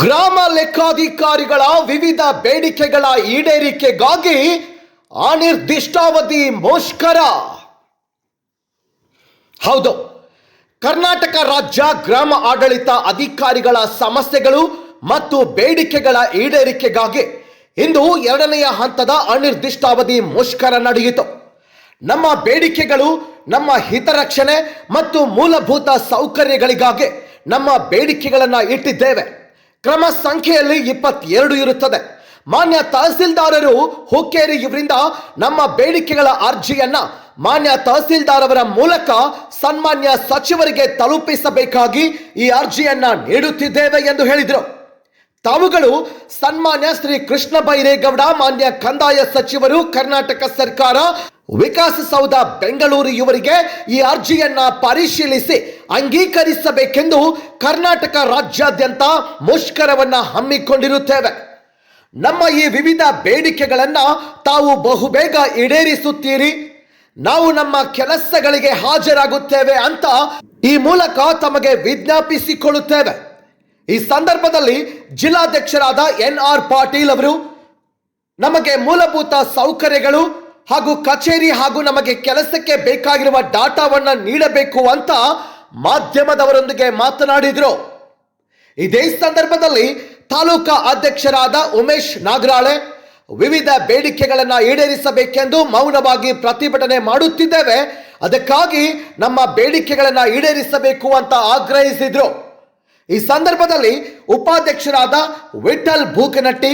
ಗ್ರಾಮ ಲೆಕ್ಕಾಧಿಕಾರಿಗಳ ವಿವಿಧ ಬೇಡಿಕೆಗಳ ಈಡೇರಿಕೆಗಾಗಿ ಅನಿರ್ದಿಷ್ಟಾವಧಿ ಮುಷ್ಕರ. ಹೌದು, ಕರ್ನಾಟಕ ರಾಜ್ಯ ಗ್ರಾಮ ಆಡಳಿತ ಅಧಿಕಾರಿಗಳ ಸಮಸ್ಯೆಗಳು ಮತ್ತು ಬೇಡಿಕೆಗಳ ಈಡೇರಿಕೆಗಾಗಿ ಇಂದು ಎರಡನೆಯ ಹಂತದ ಅನಿರ್ದಿಷ್ಟಾವಧಿ ಮುಷ್ಕರ ನಡೆಯಿತು. ನಮ್ಮ ಬೇಡಿಕೆಗಳು, ನಮ್ಮ ಹಿತರಕ್ಷಣೆ ಮತ್ತು ಮೂಲಭೂತ ಸೌಕರ್ಯಗಳಿಗಾಗಿ ನಮ್ಮ ಬೇಡಿಕೆಗಳನ್ನು ಇಟ್ಟಿದ್ದೇವೆ. ಕ್ರಮ ಸಂಖ್ಯೆಯಲ್ಲಿ 22 ಇರುತ್ತದೆ. ಮಾನ್ಯ ತಹಸೀಲ್ದಾರರು ಹುಕ್ಕೇರಿ ಇವರಿಂದ ನಮ್ಮ ಬೇಡಿಕೆಗಳ ಅರ್ಜಿಯನ್ನ ಮಾನ್ಯ ತಹಸೀಲ್ದಾರ್ ಅವರ ಮೂಲಕ ಸನ್ಮಾನ್ಯ ಸಚಿವರಿಗೆ ತಲುಪಿಸಬೇಕಾಗಿ ಈ ಅರ್ಜಿಯನ್ನ ನೀಡುತ್ತಿದ್ದೇವೆ ಎಂದು ಹೇಳಿದರು. ತಾವುಗಳು ಸನ್ಮಾನ್ಯ ಶ್ರೀ ಕೃಷ್ಣ ಬೈರೇಗೌಡ, ಮಾನ್ಯ ಕಂದಾಯ ಸಚಿವರು, ಕರ್ನಾಟಕ ಸರ್ಕಾರ, ವಿಕಾಸಸೌಧ ಬೆಂಗಳೂರು ಇವರಿಗೆ ಈ ಅರ್ಜಿಯನ್ನ ಪರಿಶೀಲಿಸಿ ಅಂಗೀಕರಿಸಬೇಕೆಂದು ಕರ್ನಾಟಕ ರಾಜ್ಯಾದ್ಯಂತ ಮುಷ್ಕರವನ್ನ ಹಮ್ಮಿಕೊಂಡಿರುತ್ತೇವೆ. ನಮ್ಮ ಈ ವಿವಿಧ ಬೇಡಿಕೆಗಳನ್ನ ತಾವು ಬಹುಬೇಗ ಈಡೇರಿಸುತ್ತೀರಿ, ನಾವು ನಮ್ಮ ಕೆಲಸಗಳಿಗೆ ಹಾಜರಾಗುತ್ತೇವೆ ಅಂತ ಈ ಮೂಲಕ ತಮಗೆ ವಿಜ್ಞಾಪಿಸಿಕೊಳ್ಳುತ್ತೇವೆ. ಈ ಸಂದರ್ಭದಲ್ಲಿ ಜಿಲ್ಲಾಧ್ಯಕ್ಷರಾದ NR ಪಾಟೀಲ್ ಅವರು ನಮಗೆ ಮೂಲಭೂತ ಸೌಕರ್ಯಗಳು ಹಾಗೂ ಕಚೇರಿ ಹಾಗೂ ನಮಗೆ ಕೆಲಸಕ್ಕೆ ಬೇಕಾಗಿರುವ ಡಾಟಾವನ್ನ ನೀಡಬೇಕು ಅಂತ ಮಾಧ್ಯಮದವರೊಂದಿಗೆ ಮಾತನಾಡಿದರು. ಇದೇ ಸಂದರ್ಭದಲ್ಲಿ ತಾಲೂಕಾ ಅಧ್ಯಕ್ಷರಾದ ಉಮೇಶ್ ನಾಗರಾಳೆ ವಿವಿಧ ಬೇಡಿಕೆಗಳನ್ನು ಈಡೇರಿಸಬೇಕೆಂದು ಮೌನವಾಗಿ ಪ್ರತಿಭಟನೆ ಮಾಡುತ್ತಿದ್ದೇವೆ, ಅದಕ್ಕಾಗಿ ನಮ್ಮ ಬೇಡಿಕೆಗಳನ್ನು ಈಡೇರಿಸಬೇಕು ಅಂತ ಆಗ್ರಹಿಸಿದ್ರು. ಈ ಸಂದರ್ಭದಲ್ಲಿ ಉಪಾಧ್ಯಕ್ಷರಾದ ವಿಠಲ್ ಭೂಕನಟ್ಟಿ,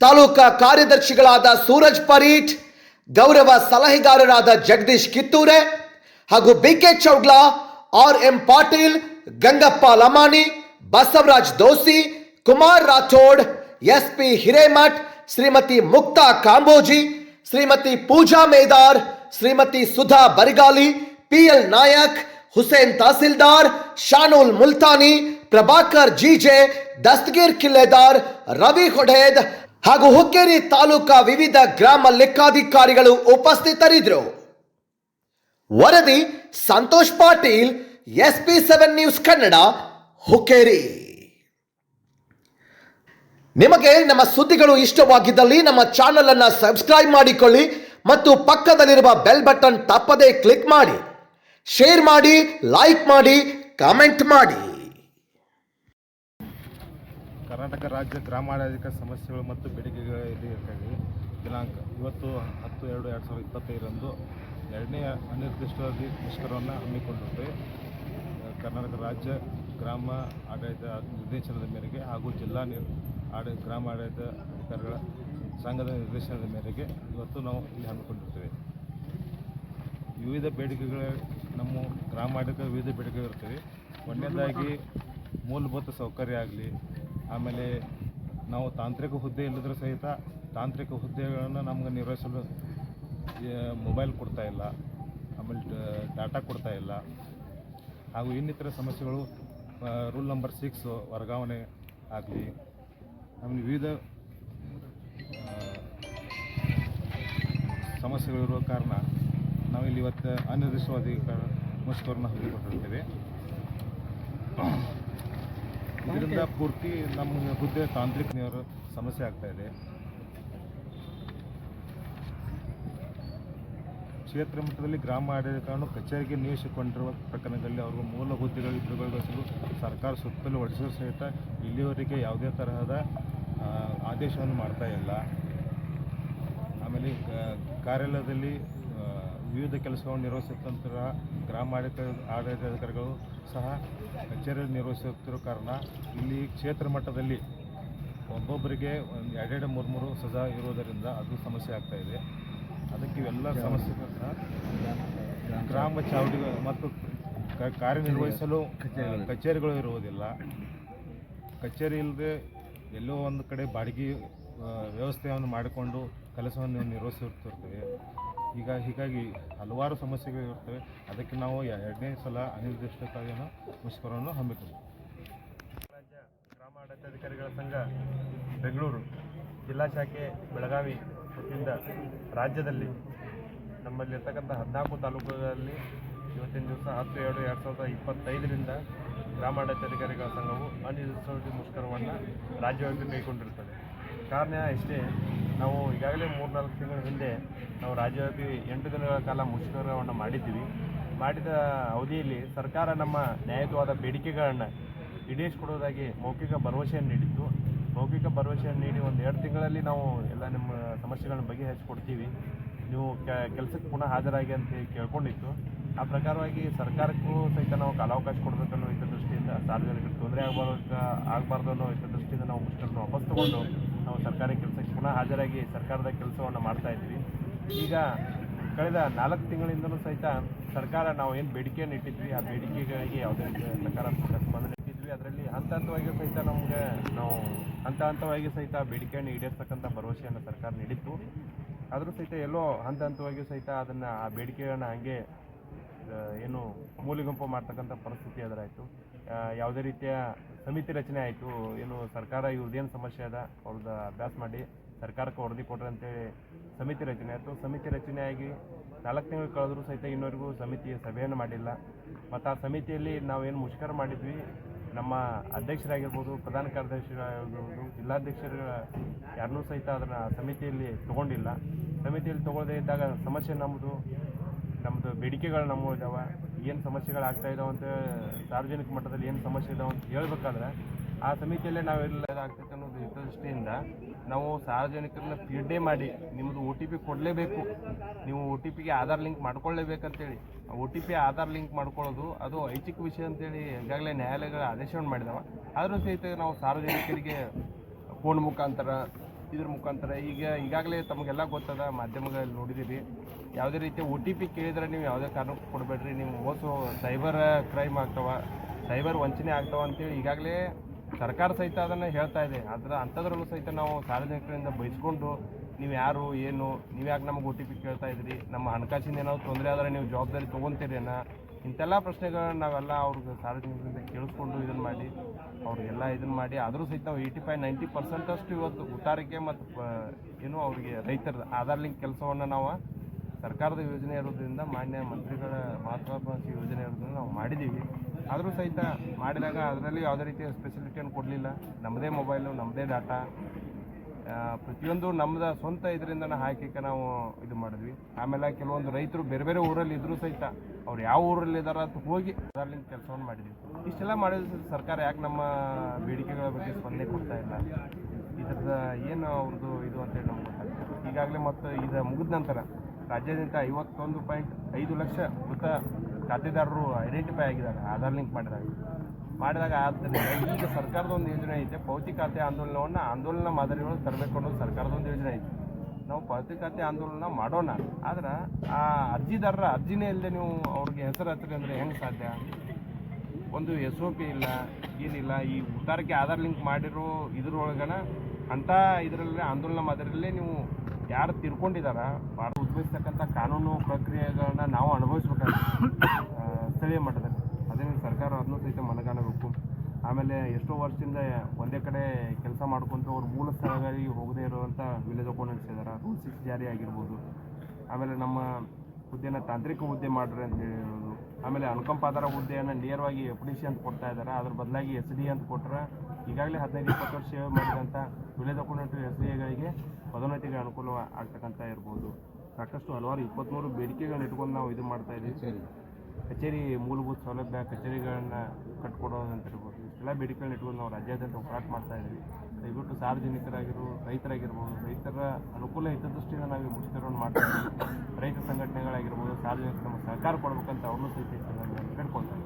ತಾಲೂಕಾ ಕಾರ್ಯದರ್ಶಿಗಳಾದ ಸೂರಜ್ ಪರೀಟ್, ಗೌರವ ಸಲಹೆಗಾರರಾದ ಜಗದೀಶ್ ಕಿತ್ತೂರೆ ಹಾಗೂ BK Chougla, RM Patil, Gangappa Lamani, Basavaraj Dosi, Kumar Rathod, SP Hiremath, Shrimati Mukta Kamboji, Shrimati Pooja Medar, Shrimati Sudha Barigali, PL Nayak, Hussain Tahsildar, Shanul Multani, Prabhakar GJ, Dastagir Killedar, Ravi Hoded ಹಾಗೂ ಹುಕ್ಕೇರಿ ತಾಲೂಕಾ ವಿವಿಧ ಗ್ರಾಮ ಲೆಕ್ಕಾಧಿಕಾರಿಗಳು ಉಪಸ್ಥಿತರಿದ್ದರು. ವರದಿ ಸಂತೋಷ್ ಪಾಟೀಲ್, SP7 ನ್ಯೂಸ್ ಕನ್ನಡ, ಹುಕ್ಕೇರಿ. ನಿಮಗೆ ನಮ್ಮ ಸುದ್ದಿಗಳು ಇಷ್ಟವಾಗಿದ್ದಲ್ಲಿ ನಮ್ಮ ಚಾನೆಲ್ ಅನ್ನು ಸಬ್ಸ್ಕ್ರೈಬ್ ಮಾಡಿಕೊಳ್ಳಿ ಮತ್ತು ಪಕ್ಕದಲ್ಲಿರುವ ಬೆಲ್ ಬಟನ್ ತಪ್ಪದೇ ಕ್ಲಿಕ್ ಮಾಡಿ, ಶೇರ್ ಮಾಡಿ, ಲೈಕ್ ಮಾಡಿ, ಕಾಮೆಂಟ್ ಮಾಡಿ. ಕರ್ನಾಟಕ ರಾಜ್ಯ ಗ್ರಾಮಾಡಳಿತ ಸಮಸ್ಯೆಗಳು ಮತ್ತು ಬೇಡಿಕೆಗಳ ಈಡೇರಿಕೆಗಾಗಿ ದಿನಾಂಕ ಇವತ್ತು 10/2/2025ರಂದು ಎರಡನೆಯ ಅನಿರ್ದಿಷ್ಟಾವಧಿ ಮುಷ್ಕರವನ್ನು ಹಮ್ಮಿಕೊಂಡಿರುತ್ತೇವೆ. ಕರ್ನಾಟಕ ರಾಜ್ಯ ಗ್ರಾಮ ಆಡಳಿತ ನಿರ್ದೇಶನದ ಮೇರೆಗೆ ಹಾಗೂ ಜಿಲ್ಲಾ ಗ್ರಾಮ ಆಡಳಿತ ಅಧಿಕಾರಿಗಳ ಸಂಘದ ನಿರ್ದೇಶನದ ಮೇರೆಗೆ ಇವತ್ತು ನಾವು ಇಲ್ಲಿ ಹಮ್ಮಿಕೊಂಡಿರ್ತೇವೆ. ವಿವಿಧ ಬೇಡಿಕೆಗಳ ನಮ್ಮ ಗ್ರಾಮ ಆಡಳಿತ ವಿವಿಧ ಬೇಡಿಕೆಗಳು ಇರ್ತವೆ. ಒಂದನೇದಾಗಿ ಮೂಲಭೂತ ಸೌಕರ್ಯ ಆಗಲಿ, ಆಮೇಲೆ ನಾವು ತಾಂತ್ರಿಕ ಹುದ್ದೆ ಇಲ್ಲದ್ರೂ ಸಹಿತ ತಾಂತ್ರಿಕ ಹುದ್ದೆಗಳನ್ನು ನಮ್ಗೆ ನಿರ್ವಹಿಸಲು ಮೊಬೈಲ್ ಕೊಡ್ತಾ ಇಲ್ಲ, ಆಮೇಲೆ ಡಾಟಾ ಕೊಡ್ತಾ ಇಲ್ಲ, ಹಾಗೂ ಇನ್ನಿತರ ಸಮಸ್ಯೆಗಳು, ರೂಲ್ ನಂಬರ್ 6 ವರ್ಗಾವಣೆ ಆಗಲಿ, ಆಮೇಲೆ ವಿವಿಧ ಸಮಸ್ಯೆಗಳಿರುವ ಕಾರಣ ನಾವಿಲ್ಲಿ ಇವತ್ತು ಅನಿರ್ದಿಷ್ಟವಾದ ಮುಷ್ಕರವನ್ನು ಹಮ್ಮಿಕೊಂಡಿರ್ತೇವೆ. ಇದರಿಂದ ಪೂರ್ತಿ ನಮ್ಮ ಹುದ್ದೆ ತಾಂತ್ರಿಕ ಸಮಸ್ಯೆ ಆಗ್ತಾ ಇದೆ. ಕ್ಷೇತ್ರ ಮಟ್ಟದಲ್ಲಿ ಗ್ರಾಮ ಆಡಳಿತವನ್ನು ಕಚೇರಿಗೆ ನಿಯೋಜಿಸಿಕೊಂಡಿರುವ ಪ್ರಕರಣಗಳಲ್ಲಿ ಅವರು ಮೂಲ ಹುದ್ದೆಗಳು ಇಬ್ಬರುಗೊಳಿಸಲು ಸರ್ಕಾರ ಸುತ್ತಲೂ ಹೊಡೆಸುವ ಸಹಿತ ಇಲ್ಲಿಯವರೆಗೆ ಯಾವುದೇ ತರಹದ ಆದೇಶವನ್ನು ಮಾಡ್ತಾ ಇಲ್ಲ. ಆಮೇಲೆ ಕಾರ್ಯಾಲಯದಲ್ಲಿ ವಿವಿಧ ಕೆಲಸಗಳನ್ನು ನಿರ್ವಹಿಸುತ್ತಂತಹ ಗ್ರಾಮ ಆಡಳಿತಾಧಿಕಾರಿಗಳು ಸಹ ಕಚೇರಿಯಲ್ಲಿ ನಿರ್ವಹಿಸುತ್ತಿರೋ ಕಾರಣ ಇಲ್ಲಿ ಕ್ಷೇತ್ರ ಮಟ್ಟದಲ್ಲಿ ಒಬ್ಬೊಬ್ಬರಿಗೆ 2-3 ಸಜಾ ಇರುವುದರಿಂದ ಅದು ಸಮಸ್ಯೆ ಆಗ್ತಾ ಇದೆ. ಅದಕ್ಕೆ ಇವೆಲ್ಲ ಸಮಸ್ಯೆಗಳನ್ನ ಗ್ರಾಮ ಚಾವಡಿಗಳು ಮತ್ತು ಕಾರ್ಯನಿರ್ವಹಿಸಲು ಕಚೇರಿಗಳು ಇರುವುದಿಲ್ಲ. ಕಚೇರಿ ಇಲ್ಲದೆ ಎಲ್ಲೋ ಒಂದು ಕಡೆ ಬಾಡಿಗೆ ವ್ಯವಸ್ಥೆಯನ್ನು ಮಾಡಿಕೊಂಡು ಕೆಲಸವನ್ನು ನಿರ್ವಹಿಸುತ್ತಿರ್ತೇವೆ. ಹೀಗಾಗಿ ಹಲವಾರು ಸಮಸ್ಯೆಗಳು ಇರ್ತವೆ. ಅದಕ್ಕೆ ನಾವು ಎರಡನೇ ಸಲ ಅನಿರ್ದಿಷ್ಟತೆಯನ್ನು ಮುಷ್ಕರವನ್ನು ಹಮ್ಮಿಕೊಂಡಿದ್ದೇವೆ. ರಾಜ್ಯ ಗ್ರಾಮ ಆಡಳಿತಾಧಿಕಾರಿಗಳ ಸಂಘ ಬೆಂಗಳೂರು ಜಿಲ್ಲಾ ಶಾಖೆ ಬೆಳಗಾವಿ ವತಿಯಿಂದ ರಾಜ್ಯದಲ್ಲಿ ನಮ್ಮಲ್ಲಿರ್ತಕ್ಕಂಥ 14 ತಾಲೂಕುಗಳಲ್ಲಿ ಇವತ್ತಿನ ದಿವಸ 10/2/2025ರಿಂದ ಗ್ರಾಮಾಡಳಿತಾಧಿಕಾರಿಗಳ ಸಂಘವು ಅನಿರ್ದಿಷ್ಟಾವಧಿ ಮುಷ್ಕರವನ್ನು ರಾಜ್ಯವ್ಯಾಪಿ ಕೈಗೊಂಡಿರುತ್ತದೆ. ಕಾರಣ ಇಷ್ಟೇ, ನಾವು ಈಗಾಗಲೇ 3-4 ತಿಂಗಳ ಹಿಂದೆ ನಾವು ರಾಜ್ಯವ್ಯಾಪಿ 8 ದಿನಗಳ ಕಾಲ ಮುಷ್ಕರವನ್ನು ಮಾಡಿದ ಅವಧಿಯಲ್ಲಿ ಸರ್ಕಾರ ನಮ್ಮ ನ್ಯಾಯಯುತವಾದ ಬೇಡಿಕೆಗಳನ್ನು ಈಡೇರಿಸಿಕೊಡೋದಾಗಿ ಮೌಖಿಕ ಭರವಸೆಯನ್ನು ನೀಡಿತ್ತು. ಮೌಖಿಕ ಭರವಸೆಯನ್ನು ನೀಡಿ 1-2 ತಿಂಗಳಲ್ಲಿ ನಾವು ಎಲ್ಲ ನಿಮ್ಮ ಸಮಸ್ಯೆಗಳನ್ನು ಬಗೆಹರಿಸಿಕೊಡ್ತೀವಿ, ನೀವು ಕೆಲಸಕ್ಕೆ ಪುನಃ ಹಾಜರಾಗಿ ಅಂತ ಕೇಳ್ಕೊಂಡಿತ್ತು. ಆ ಪ್ರಕಾರವಾಗಿ ಸರ್ಕಾರಕ್ಕೂ ಸಹಿತ ನಾವು ಕಾಲಾವಕಾಶ ಕೊಡಬೇಕನ್ನೋ ಹಿತದೃಷ್ಟಿಯಿಂದ, ಸಾರ್ವಜನಿಕರಿಗೆ ತೊಂದರೆ ಆಗಬಾರ್ದು ಅನ್ನೋ ಹಿತದೃಷ್ಟಿಯಿಂದ ನಾವು ಮುಷ್ಕರನ್ನು ವಾಪಸ್ ತಗೊಂಡು ನಾವು ಸರ್ಕಾರಿ ಕೆಲಸಕ್ಕೆ ಪುನಃ ಹಾಜರಾಗಿ ಸರ್ಕಾರದ ಕೆಲಸವನ್ನು ಮಾಡ್ತಾಯಿದ್ವಿ. ಈಗ ಕಳೆದ 4 ತಿಂಗಳಿಂದಲೂ ಸಹಿತ ಸರ್ಕಾರ ನಾವು ಏನು ಬೇಡಿಕೆಯನ್ನು ಇಟ್ಟಿದ್ವಿ ಆ ಬೇಡಿಕೆಗಳಿಗೆ ಯಾವುದೇ ರೀತಿಯ ಸಕಾರಾತ್ಮಕ ಸ್ಪಂದನೆ ಇಟ್ಟಿದ್ವಿ. ಅದರಲ್ಲಿ ಹಂತ ಹಂತವಾಗಿ ಸಹಿತ ಬೇಡಿಕೆಯನ್ನು ಈಡೇರಿಸ್ತಕ್ಕಂಥ ಭರವಸೆಯನ್ನು ಸರ್ಕಾರ ನೀಡಿತ್ತು. ಆದರೂ ಸಹಿತ ಎಲ್ಲೋ ಹಂತವಾಗಿ ಸಹಿತ ಆ ಬೇಡಿಕೆಯನ್ನು ಹಾಗೆ ಏನು ಮೂಲೆಗುಂಪು ಮಾಡ್ತಕ್ಕಂಥ ಪರಿಸ್ಥಿತಿ ಎದುರಾಯಿತು. ಯಾವುದೇ ರೀತಿಯ ಸಮಿತಿ ರಚನೆ ಆಯಿತು. ಏನು ಸರ್ಕಾರ ಇವ್ರದ್ದೇನು ಸಮಸ್ಯೆ ಅದ ಅವ್ರದ್ದು ಅಭ್ಯಾಸ ಮಾಡಿ ಸರ್ಕಾರಕ್ಕೆ ವರದಿ ಕೊಡ್ರಿ ಅಂತೇಳಿ ಸಮಿತಿ ರಚನೆ ಆಯಿತು. ಸಮಿತಿ ರಚನೆಯಾಗಿ 4 ತಿಂಗಳು ಕಳೆದರೂ ಸಹಿತ ಇನ್ನವರೆಗೂ ಸಮಿತಿಯ ಸಭೆಯನ್ನು ಮಾಡಿಲ್ಲ. ಮತ್ತು ಆ ಸಮಿತಿಯಲ್ಲಿ ನಾವೇನು ಮುಷ್ಕರ ಮಾಡಿದ್ವಿ, ನಮ್ಮ ಅಧ್ಯಕ್ಷರಾಗಿರ್ಬೋದು, ಪ್ರಧಾನ ಕಾರ್ಯದರ್ಶಿಗಳಾಗಿರ್ಬೋದು, ಜಿಲ್ಲಾಧ್ಯಕ್ಷರು ಯಾರನ್ನೂ ಸಹಿತ ಅದನ್ನು ಸಮಿತಿಯಲ್ಲಿ ತೊಗೊಂಡಿಲ್ಲ. ಸಮಿತಿಯಲ್ಲಿ ತೊಗೊಳ್ಳದೇ ಇದ್ದಾಗ ಸಮಸ್ಯೆ ನಮ್ಮದು ಬೇಡಿಕೆಗಳು ನಮ್ಮವು ಇದ್ದಾವೆ, ಏನು ಸಮಸ್ಯೆಗಳಾಗ್ತಾ ಇದ್ದಾವೆ ಅಂತ ಸಾರ್ವಜನಿಕ ಮಟ್ಟದಲ್ಲಿ ಏನು ಸಮಸ್ಯೆ ಇದ್ದಾವೆ ಅಂತ ಹೇಳ್ಬೇಕಾದ್ರೆ ಆ ಸಮಿತಿಯಲ್ಲೇ ನಾವೆಲ್ಲ ಆಗ್ತೈತೆ ಅನ್ನೋದು ಹಿತದೃಷ್ಟಿಯಿಂದ ನಾವು ಸಾರ್ವಜನಿಕರನ್ನ ಫೀಡ್ಡೇ ಮಾಡಿ ನಿಮ್ಮದು OTP ಕೊಡಲೇಬೇಕು, ನೀವು OTPಗೆ ಆಧಾರ್ ಲಿಂಕ್ ಮಾಡ್ಕೊಳ್ಳೇಬೇಕಂತೇಳಿ OTP ಆಧಾರ್ ಲಿಂಕ್ ಮಾಡ್ಕೊಳ್ಳೋದು ಅದು ಐಚ್ಛಿಕ ವಿಷಯ ಅಂತೇಳಿ ಈಗಾಗಲೇ ನ್ಯಾಯಾಲಯಗಳ ಆದೇಶವನ್ನು ಮಾಡಿದಾವೆ. ಆದರೂ ಸಹಿತ ನಾವು ಸಾರ್ವಜನಿಕರಿಗೆ ಫೋನ್ ಮುಖಾಂತರ ಇದ್ರ ಮುಖಾಂತರ ಈಗಾಗಲೇ ತಮಗೆಲ್ಲ ಗೊತ್ತದ, ಮಾಧ್ಯಮಗಳಲ್ಲಿ ನೋಡಿದ್ದೀರಿ, ಯಾವುದೇ ರೀತಿಯ OTP ಕೇಳಿದ್ರೆ ನೀವು ಯಾವುದೇ ಕಾರಣಕ್ಕೂ ಕೊಡಬೇಡ್ರಿ, ನೀವು ಸೈಬರ್ ಕ್ರೈಮ್ ಆಗ್ತಾವ, ಸೈಬರ್ ವಂಚನೆ ಆಗ್ತಾವ ಅಂತೇಳಿ ಈಗಾಗಲೇ ಸರ್ಕಾರ ಸಹಿತ ಅದನ್ನು ಹೇಳ್ತಾ ಇದೆ. ಅಂಥದ್ರಲ್ಲೂ ಸಹಿತ ನಾವು ಸಾರ್ವಜನಿಕರಿಂದ ಬಯಸ್ಕೊಂಡು ನೀವು ಯಾರು ಏನು, ನೀವು ಯಾಕೆ ನಮಗೆ OTP ಕೇಳ್ತಾ ಇದ್ರಿ, ನಮ್ಮ ಹಣಕಾಸಿನ ಏನಾದ್ರು ತೊಂದರೆ ಆದರೆ ನೀವು ಜವಾಬ್ದಾರಿ ತೊಗೊತೀರೇನ, ಇಂಥೆಲ್ಲ ಪ್ರಶ್ನೆಗಳನ್ನ ನಾವೆಲ್ಲ ಅವ್ರಿಗೆ ಸಾರ್ವಜನಿಕರಿಂದ ಕೇಳಿಸ್ಕೊಂಡು ಇದನ್ನು ಮಾಡಿ ಆದರೂ ಸಹಿತ ನಾವು 85-90% ಇವತ್ತು ಉತ್ತಾರಿಕೆ ಮತ್ತು ಏನು ಅವರಿಗೆ ರೈತರ ಆಧಾರ್ ಲಿಂಕ್ ಕೆಲಸವನ್ನು ನಾವು ಸರ್ಕಾರದ ಯೋಜನೆ ಇರೋದ್ರಿಂದ, ಮಾನ್ಯ ಮಂತ್ರಿಗಳ ಮಹತ್ವಾಕಾಂಕ್ಷಿ ಯೋಜನೆ ಇರೋದ್ರಿಂದ ನಾವು ಮಾಡಿದ್ದೀವಿ. ಆದರೂ ಸಹಿತ ಮಾಡಿದಾಗ ಅದರಲ್ಲಿ ಯಾವುದೇ ರೀತಿಯ ಸ್ಪೆಸಿಲಿಟಿಯನ್ನು ಕೊಡಲಿಲ್ಲ. ನಮ್ಮದೇ ಮೊಬೈಲು, ನಮ್ಮದೇ ಡಾಟಾ, ಪ್ರತಿಯೊಂದು ನಮ್ಮದು ಸ್ವಂತ ಇದರಿಂದ ಹಾಕಿಕ್ಕೆ ನಾವು ಇದು ಮಾಡಿದ್ವಿ. ಆಮೇಲೆ ಕೆಲವೊಂದು ರೈತರು ಬೇರೆ ಊರಲ್ಲಿ ಇದ್ದರೂ ಸಹಿತ ಅವ್ರು ಯಾವ ಊರಲ್ಲಿ ಇದ್ದಾರೆ ಅಂತ ಹೋಗಿ ಅದರಿಂದ ಕೆಲಸವನ್ನು ಮಾಡಿದ್ವಿ. ಇಷ್ಟೆಲ್ಲ ಮಾಡಿದ್ರೆ ಸರ್ಕಾರ ಯಾಕೆ ನಮ್ಮ ಬೇಡಿಕೆಗಳ ಬಗ್ಗೆ ಸ್ಪಂದನೆ ಕೊಡ್ತಾ ಇಲ್ಲ, ಇದ್ರದ್ದು ಏನು ಅವ್ರದ್ದು ಇದು ಅಂತೇಳಿ ನಮ್ಗೆ ಗೊತ್ತಾಗ್ತದೆ. ಈಗಾಗಲೇ ಮತ್ತು ಇದು ಮುಗಿದ ನಂತರ ರಾಜ್ಯಾದ್ಯಂತ 51.5 ಲಕ್ಷ ಮೃತ ಖಾತೆದಾರರು ಐಡೆಂಟಿಫೈ ಆಗಿದ್ದಾರೆ ಆಧಾರ್ ಲಿಂಕ್ ಮಾಡಿದಾಗ ಆದ್ದರಿಂದ ಈಗ ಸರ್ಕಾರದ ಒಂದು ಯೋಜನೆ ಐತೆ, ಪಾವತಿ ಖಾತೆ ಆಂದೋಲನ ಮಾದರಿಗಳು ತರಬೇಕು ಅನ್ನೋದು ಸರ್ಕಾರದ ಒಂದು ಯೋಜನೆ ಐತೆ. ನಾವು ಪಾವತಿ ಖಾತೆ ಆಂದೋಲನ ಮಾಡೋಣ, ಆದ್ರೆ ಆ ಅರ್ಜಿದಾರರ ಅರ್ಜಿನೇ ಇಲ್ಲದೆ ನೀವು ಅವ್ರಿಗೆ ಹೆಸರು ಹಚ್ಚಿರಿ ಅಂದರೆ ಹೆಂಗೆ ಸಾಧ್ಯ? ಒಂದು SOP ಇಲ್ಲ, ಏನಿಲ್ಲ. ಈ ಉತ್ತಾರಕ್ಕೆ ಆಧಾರ್ ಲಿಂಕ್ ಮಾಡಿರೋ ಇದ್ರೊಳಗನ ಅಂಥ ಇದರಲ್ಲಿ ಆಂದೋಲನ ಮಾದರಿಯಲ್ಲೇ ನೀವು ಯಾರು ತಿರ್ಕೊಂಡಿದ್ದಾರ ಉದ್ಭವಿಸ್ತಕ್ಕಂಥ ಕಾನೂನು ಪ್ರಕ್ರಿಯೆಗಳನ್ನ ನಾವು ಅನುಭವಿಸ್ಬೇಕಾಗುತ್ತೆ ಸ್ಥಳೀಯ ಮಟ್ಟದಲ್ಲಿ. ಅದೇ ಸರ್ಕಾರ ಅದನ್ನೂ ಸಹಿತ ಮನಗಾಣಬೇಕು. ಆಮೇಲೆ ಎಷ್ಟೋ ವರ್ಷದಿಂದ ಒಂದೇ ಕಡೆ ಕೆಲಸ ಮಾಡ್ಕೊತ ಅವ್ರ ಮೂಲ ಸ್ಥಳಗಳಿಗೆ ಹೋಗದೇ ಇರುವಂಥ ವಿಲೇಜ್ ಅಕೌಂಟೆಂಟ್ಸ್ ಇದ್ದಾರೆ. ರೂಲ್ 6 ಜಾರಿ ಆಗಿರ್ಬೋದು. ಆಮೇಲೆ ನಮ್ಮ ಹುದ್ದೆನ ತಾಂತ್ರಿಕ ಹುದ್ದೆ ಮಾಡ್ರಿ ಅಂತ ಹೇಳೋದು. ಆಮೇಲೆ ಅನುಕಂಪಾಧಾರ ಹುದ್ದೆಯನ್ನು ನೇರವಾಗಿ FDC ಅಂತ ಕೊಡ್ತಾ ಇದ್ದಾರೆ, ಅದ್ರ ಬದಲಾಗಿ SD ಅಂತ ಕೊಟ್ಟರೆ ಈಗಾಗಲೇ 15-20 ವರ್ಷ ಸೇವೆ ಮಾಡಿದಂಥ ವಿಲೇಜ್ ಅಕೌಂಟೆಂಟ್ SDಗಳಿಗೆ ಪದೋನ್ನತಿಗೆ ಅನುಕೂಲ ಆಗ್ತಕ್ಕಂಥ ಇರ್ಬೋದು. ಸಾಕಷ್ಟು ಹಲವಾರು 23 ಬೇಡಿಕೆಗಳನ್ನ ಇಟ್ಕೊಂಡು ನಾವು ಇದು ಮಾಡ್ತಾಯಿದ್ದೀವಿ. ಕಚೇರಿ ಮೂಲಭೂತ ಸೌಲಭ್ಯ ಕಚೇರಿಗಳನ್ನು ಕಟ್ಕೊಡೋದಂತ ಇರ್ಬೋದು. ಇಷ್ಟೆಲ್ಲ ಬೇಡಿಕೆಗಳನ್ನ ಇಟ್ಕೊಂಡು ನಾವು ರಾಜ್ಯಾದ್ಯಂತ ಹೋರಾಟ ಮಾಡ್ತಾಯಿದ್ದೀವಿ. ದಯವಿಟ್ಟು ರೈತರಾಗಿರ್ಬೋದು, ರೈತರ ಅನುಕೂಲ ಹಿತದೃಷ್ಟಿಯಿಂದ ನಾವು ಮುಷ್ಕರವನ್ನು ಮಾಡ್ತಾಯಿದ್ದೀವಿ. ರೈತ ಸಂಘಟನೆಗಳಾಗಿರ್ಬೋದು, ಸಾರ್ವಜನಿಕರು ನಮ್ಮ ಸಹಕಾರ ಕೊಡಬೇಕಂತ ಅವ್ರನ್ನೂ ಸಹಿತ ಕೇಳ್ಕೊಳ್ತಾರೆ.